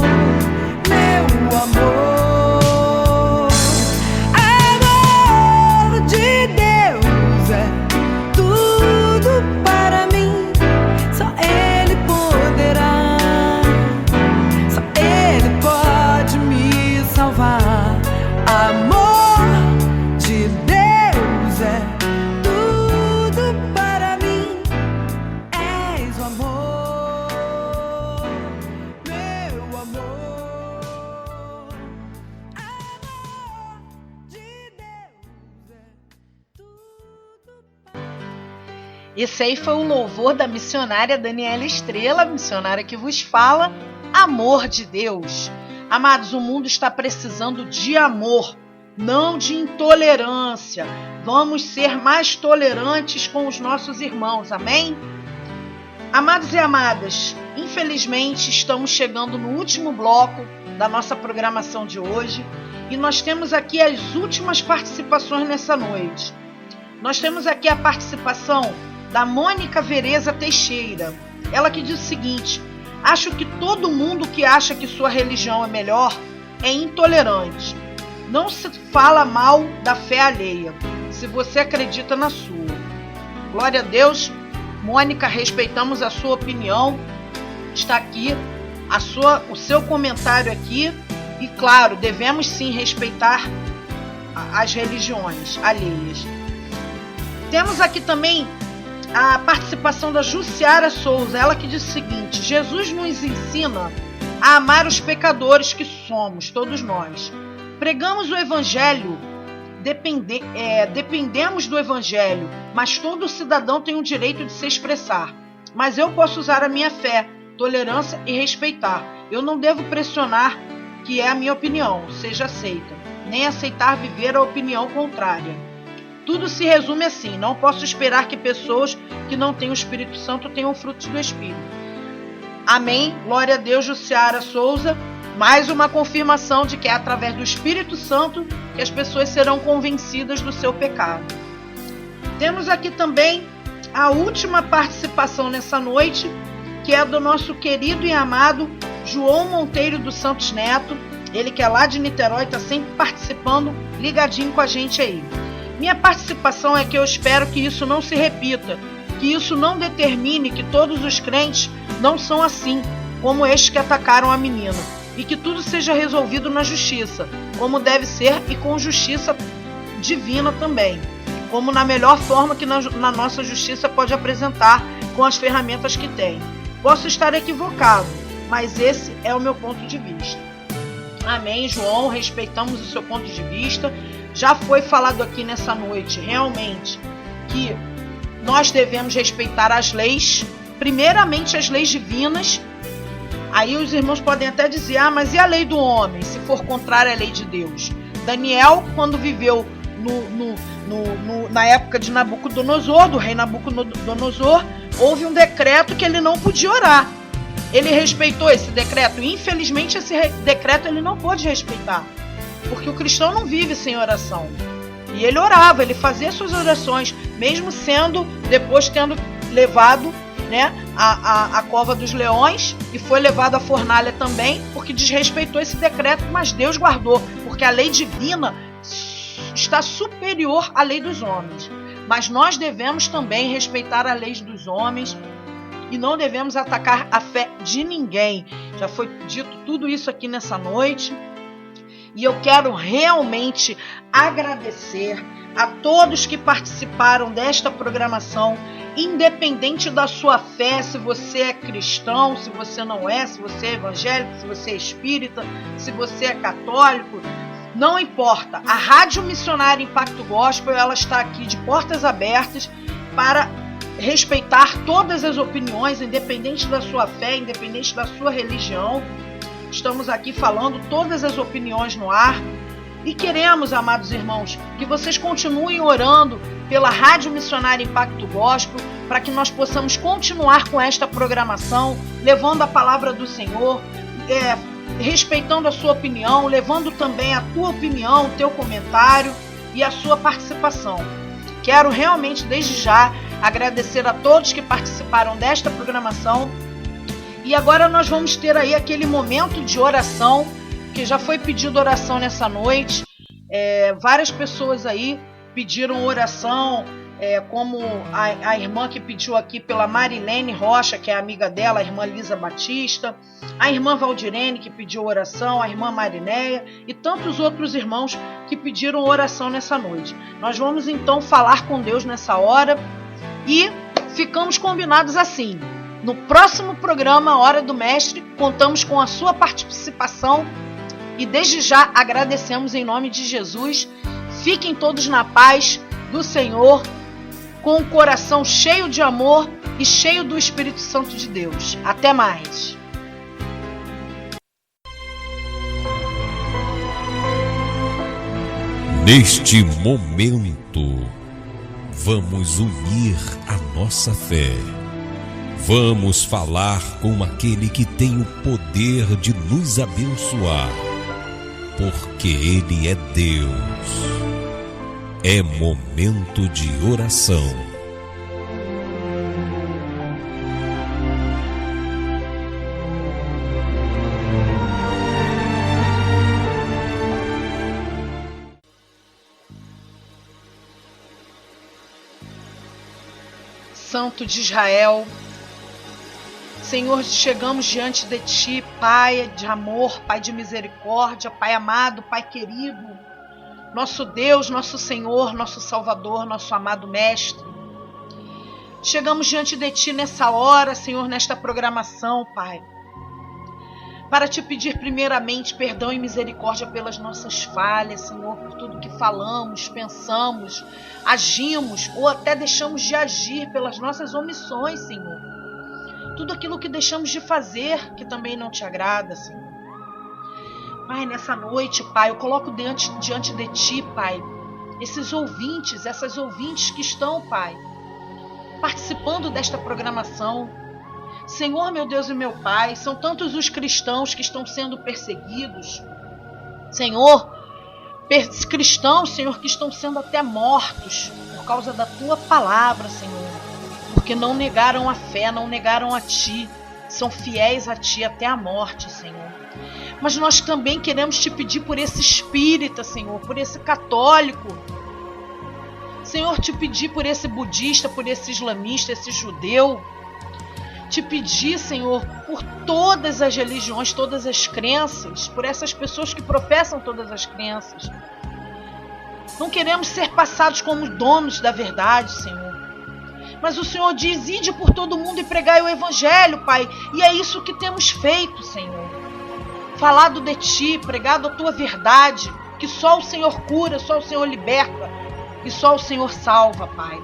meu amor. Amor de Deus é tudo para mim, só Ele poderá, só Ele pode me salvar. Amor de Deus é tudo para mim, és o amor, meu amor. Amor de Deus é tudo para mim. Esse aí foi o louvor da missionária Daniela Estrela, missionária que vos fala, Amor de Deus. Amados, o mundo está precisando de amor, não de intolerância. Vamos ser mais tolerantes com os nossos irmãos, amém? Amados e amadas, infelizmente estamos chegando no último bloco da nossa programação de hoje e nós temos aqui as últimas participações nessa noite. Nós temos aqui a participação da Mônica Vereza Teixeira. Ela que diz o seguinte: acho que todo mundo que acha que sua religião é melhor é intolerante. Não se fala mal da fé alheia, se você acredita na sua. Glória a Deus. Mônica, respeitamos a sua opinião. Está aqui o seu comentário aqui. E claro, devemos sim respeitar as religiões alheias. Temos aqui também a participação da Jussiara Souza, ela que diz o seguinte: Jesus nos ensina a amar os pecadores que somos, todos nós. Pregamos o Evangelho, dependemos do Evangelho, mas todo cidadão tem o direito de se expressar. Mas eu posso usar a minha fé, tolerância e respeitar. Eu não devo pressionar que é a minha opinião, seja aceita. nem aceitar viver a opinião contrária. Tudo se resume assim: não posso esperar que pessoas que não têm o Espírito Santo tenham frutos do Espírito. Amém. Glória a Deus, Jussiara Souza. Mais uma confirmação de que é através do Espírito Santo que as pessoas serão convencidas do seu pecado. Temos aqui também a última participação nessa noite, que é do nosso querido e amado João Monteiro dos Santos Neto. Ele que é lá de Niterói, está sempre participando, ligadinho com a gente aí. Minha participação é que eu espero que isso não se repita, que isso não determine que todos os crentes não são assim, como estes que atacaram a menina, e que tudo seja resolvido na justiça, como deve ser e com justiça divina também, como na melhor forma que na nossa justiça pode apresentar com as ferramentas que tem. Posso estar equivocado, mas esse é o meu ponto de vista. Amém, João, respeitamos o seu ponto de vista. Já foi falado aqui nessa noite, realmente, que nós devemos respeitar as leis, primeiramente as leis divinas. Aí os irmãos podem até dizer, mas e a lei do homem, se for contrária à lei de Deus? Daniel, quando viveu na época de Nabucodonosor, do rei Nabucodonosor, houve um decreto que ele não podia orar. Ele respeitou esse decreto? Infelizmente, esse decreto ele não pôde respeitar, porque o cristão não vive sem oração. E ele orava, ele fazia suas orações, mesmo depois tendo levado, né, a cova dos leões, e foi levado à fornalha também, porque desrespeitou esse decreto, mas Deus guardou, porque a lei divina está superior à lei dos homens. Mas nós devemos também respeitar a lei dos homens e não devemos atacar a fé de ninguém. Já foi dito tudo isso aqui nessa noite. E eu quero realmente agradecer a todos que participaram desta programação, independente da sua fé, se você é cristão, se você não é, se você é evangélico, se você é espírita, se você é católico, não importa. A Rádio Missionária Impacto Gospel, ela está aqui de portas abertas para respeitar todas as opiniões, independente da sua fé, independente da sua religião. Estamos aqui falando todas as opiniões no ar e queremos, amados irmãos, que vocês continuem orando pela Rádio Missionária Impacto Gospel para que nós possamos continuar com esta programação, levando a palavra do Senhor, respeitando a sua opinião, levando também a tua opinião, o teu comentário e a sua participação. Quero realmente, desde já, agradecer a todos que participaram desta programação. E agora nós vamos ter aí aquele momento de oração, que já foi pedido oração nessa noite. Várias pessoas aí pediram oração, como a irmã que pediu aqui pela Marilene Rocha, que é amiga dela, a irmã Lisa Batista, a irmã Valdirene, que pediu oração, a irmã Marinéia e tantos outros irmãos que pediram oração nessa noite. Nós vamos então falar com Deus nessa hora e ficamos combinados assim. No próximo programa, Hora do Mestre, contamos com a sua participação e desde já agradecemos em nome de Jesus. Fiquem todos na paz do Senhor, com o coração cheio de amor e cheio do Espírito Santo de Deus. Até mais! Neste momento, vamos unir a nossa fé. Vamos falar com aquele que tem o poder de nos abençoar, porque Ele é Deus. É momento de oração. Santo de Israel, Senhor, chegamos diante de Ti, Pai de amor, Pai de misericórdia, Pai amado, Pai querido, nosso Deus, nosso Senhor, nosso Salvador, nosso amado Mestre. Chegamos diante de Ti nessa hora, Senhor, nesta programação, Pai, para Te pedir primeiramente perdão e misericórdia pelas nossas falhas, Senhor, por tudo que falamos, pensamos, agimos ou até deixamos de agir, pelas nossas omissões, Senhor. Tudo aquilo que deixamos de fazer, que também não Te agrada, Senhor. Pai, nessa noite, Pai, eu coloco diante de Ti, Pai, esses ouvintes, essas ouvintes que estão, Pai, participando desta programação. Senhor, meu Deus e meu Pai, são tantos os cristãos que estão sendo perseguidos. Senhor, cristãos, Senhor, que estão sendo até mortos por causa da Tua palavra, Senhor, porque não negaram a fé, não negaram a Ti, são fiéis a Ti até a morte, Senhor. Mas nós também queremos Te pedir por esse espírita, Senhor, por esse católico. Senhor, Te pedir por esse budista, por esse islamista, esse judeu. Te pedir, Senhor, por todas as religiões, todas as crenças, por essas pessoas que professam todas as crenças. Não queremos ser passados como donos da verdade, Senhor. Mas o Senhor diz, ide por todo mundo e pregai o Evangelho, Pai. E é isso que temos feito, Senhor. Falado de Ti, pregado a Tua verdade, que só o Senhor cura, só o Senhor liberta e só o Senhor salva, Pai.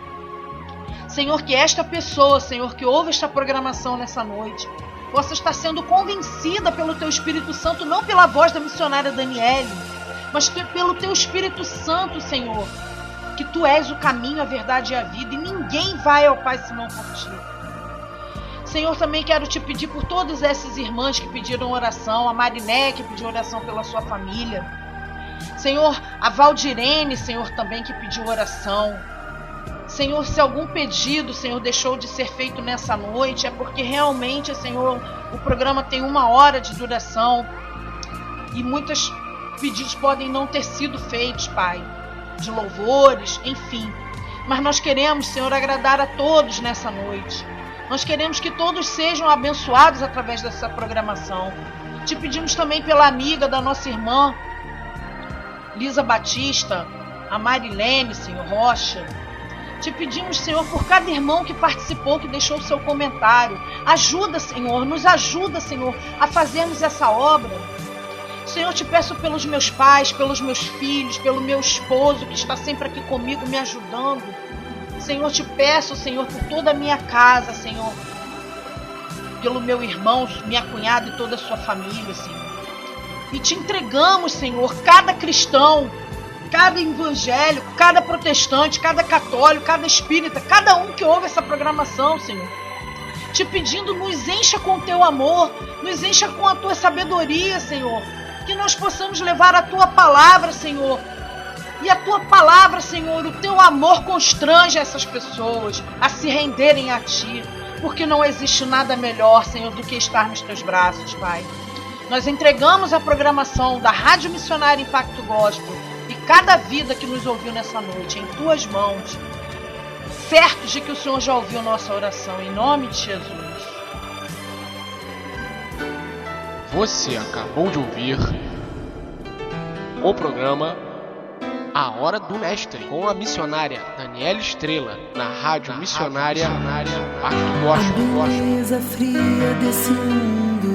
Senhor, que esta pessoa, Senhor, que ouve esta programação nessa noite, possa estar sendo convencida pelo Teu Espírito Santo, não pela voz da missionária Daniele, mas pelo Teu Espírito Santo, Senhor, que Tu és o caminho, a verdade e a vida, e ninguém vai ao Pai senão por Ti. Senhor, também quero Te pedir por todas essas irmãs que pediram oração, a Mariné, que pediu oração pela sua família. Senhor, a Valdirene, Senhor, também que pediu oração. Senhor, se algum pedido, Senhor, deixou de ser feito nessa noite, é porque realmente, Senhor, o programa tem 1 hora de duração e muitos pedidos podem não ter sido feitos, Pai, de louvores, enfim. Mas nós queremos, Senhor, agradar a todos nessa noite. Nós queremos que todos sejam abençoados através dessa programação. Te pedimos também pela amiga da nossa irmã, Lisa Batista, a Marilene, Senhor, Rocha. Te pedimos, Senhor, por cada irmão que participou, que deixou o seu comentário. Ajuda, Senhor, nos ajuda, Senhor, a fazermos essa obra. Senhor, te peço pelos meus pais, pelos meus filhos, pelo meu esposo, que está sempre aqui comigo, me ajudando. Senhor, te peço, Senhor, por toda a minha casa, Senhor, pelo meu irmão, minha cunhada e toda a sua família, Senhor. E te entregamos, Senhor, cada cristão, cada evangélico, cada protestante, cada católico, cada espírita, cada um que ouve essa programação, Senhor. Te pedindo, nos encha com o Teu amor, nos encha com a Tua sabedoria, Senhor. Que nós possamos levar a Tua palavra, Senhor. E a Tua palavra, Senhor, o Teu amor constrange essas pessoas a se renderem a Ti. Porque não existe nada melhor, Senhor, do que estar nos Teus braços, Pai. Nós entregamos a programação da Rádio Missionária Impacto Gospel e cada vida que nos ouviu nessa noite em Tuas mãos, certos de que o Senhor já ouviu nossa oração, em nome de Jesus. Você acabou de ouvir o programa A Hora do Mestre, com a missionária Daniele Estrela, na Rádio Missionária Impacto Gospel. A beleza fria desse mundo